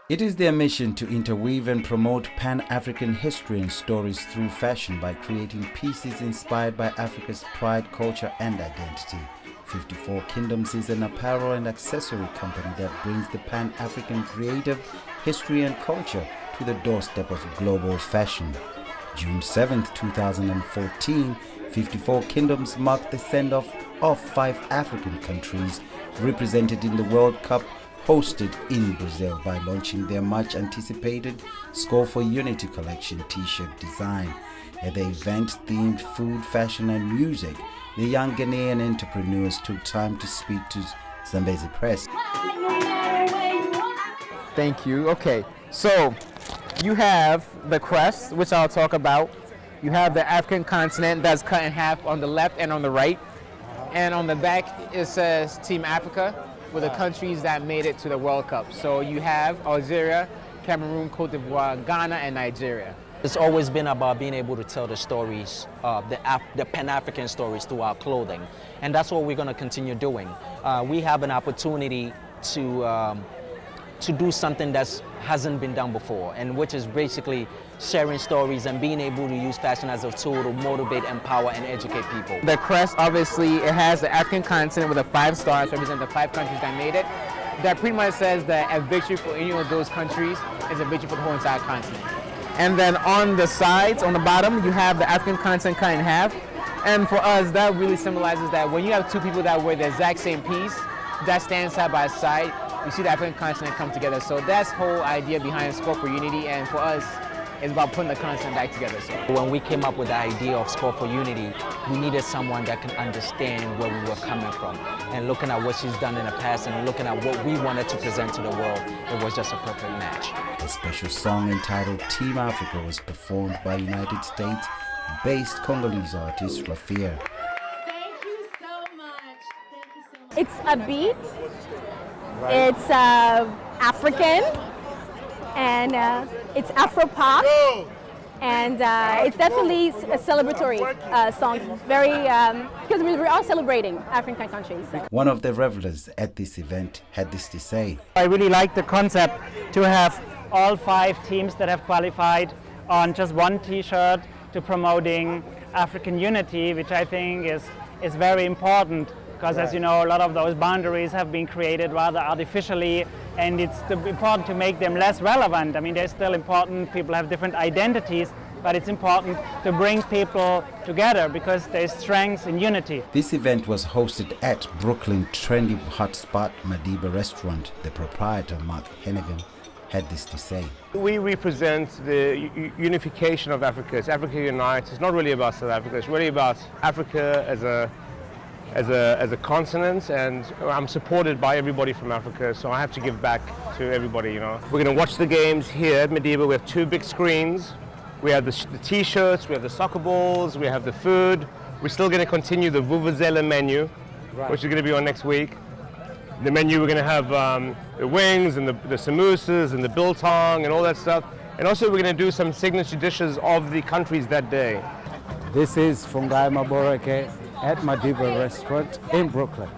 It is their mission to interweave and promote Pan-African history and stories through fashion by creating pieces inspired by Africa's pride, culture and identity. 54 Kingdoms is an apparel and accessory company that brings the Pan-African creative history and culture to the doorstep of global fashion. June 7, 2014, 54 Kingdoms marked the send-off of 5 African countries represented in the World Cup hosted in Brazil by launching their much-anticipated Score for Unity collection t-shirt design. At the event themed food, fashion and music, the young Ghanaian entrepreneurs took time to speak to Zambezi Press. Thank you. Okay, so you have the crest, which I'll talk about. You have the African continent that's cut in half on the left and on the right. And on the back, it says Team Africa, with the countries that made it to the World Cup. So you have Algeria, Cameroon, Cote d'Ivoire, Ghana, and Nigeria. It's always been about being able to tell the stories, the Pan-African stories through our clothing. And that's what we're going to continue doing. We have an opportunity to do something that hasn't been done before, and which is basically sharing stories and being able to use fashion as a tool to motivate, empower, and educate people. The crest, obviously, it has the African continent with the 5 stars representing the 5 countries that made it. That pretty much says that a victory for any of those countries is a victory for the whole entire continent. And then on the sides, on the bottom, you have the African continent cut in half. And for us, that really symbolizes that when you have 2 people that wear the exact same piece, that stand side by side, you see the African continent come together. So that's the whole idea behind Score for Unity, and for us, it's about putting the continent back together. So when we came up with the idea of Score for Unity, we needed someone that can understand where we were coming from. And looking at what she's done in the past and looking at what we wanted to present to the world, it was just a perfect match. A special song entitled Team Africa was performed by United States-based Congolese artist Rafiya. Thank you so much. Thank you so much. It's a beat. Right. It's African, and it's Afropop, and it's definitely a celebratory song. Very because we're all celebrating African countries. So. One of the revelers at this event had this to say. I really like the concept to have all 5 teams that have qualified on just one t-shirt to promoting African unity, which I think is very important. Because as you know, a lot of those boundaries have been created rather artificially, and it's important to make them less relevant. I mean, they're still important, people have different identities, but it's important to bring people together because there's strength in unity. This event was hosted at Brooklyn trendy hotspot Madiba restaurant. The proprietor, Mark Hennigan, had this to say. We represent the unification of Africa. It's Africa Unites. It's not really about South Africa, it's really about Africa as a continent, and I'm supported by everybody from Africa, so I have to give back to everybody, you know. We're going to watch the games here at Madiba. We have 2 big screens. We have the t-shirts, we have the soccer balls, we have the food. We're still going to continue the Vuvuzela menu, which is going to be on next week. The menu, we're going to have the wings and the samosas and the biltong and all that stuff. And also we're going to do some signature dishes of the countries that day. This is Fungai Maboreke at Madiba restaurant in Brooklyn.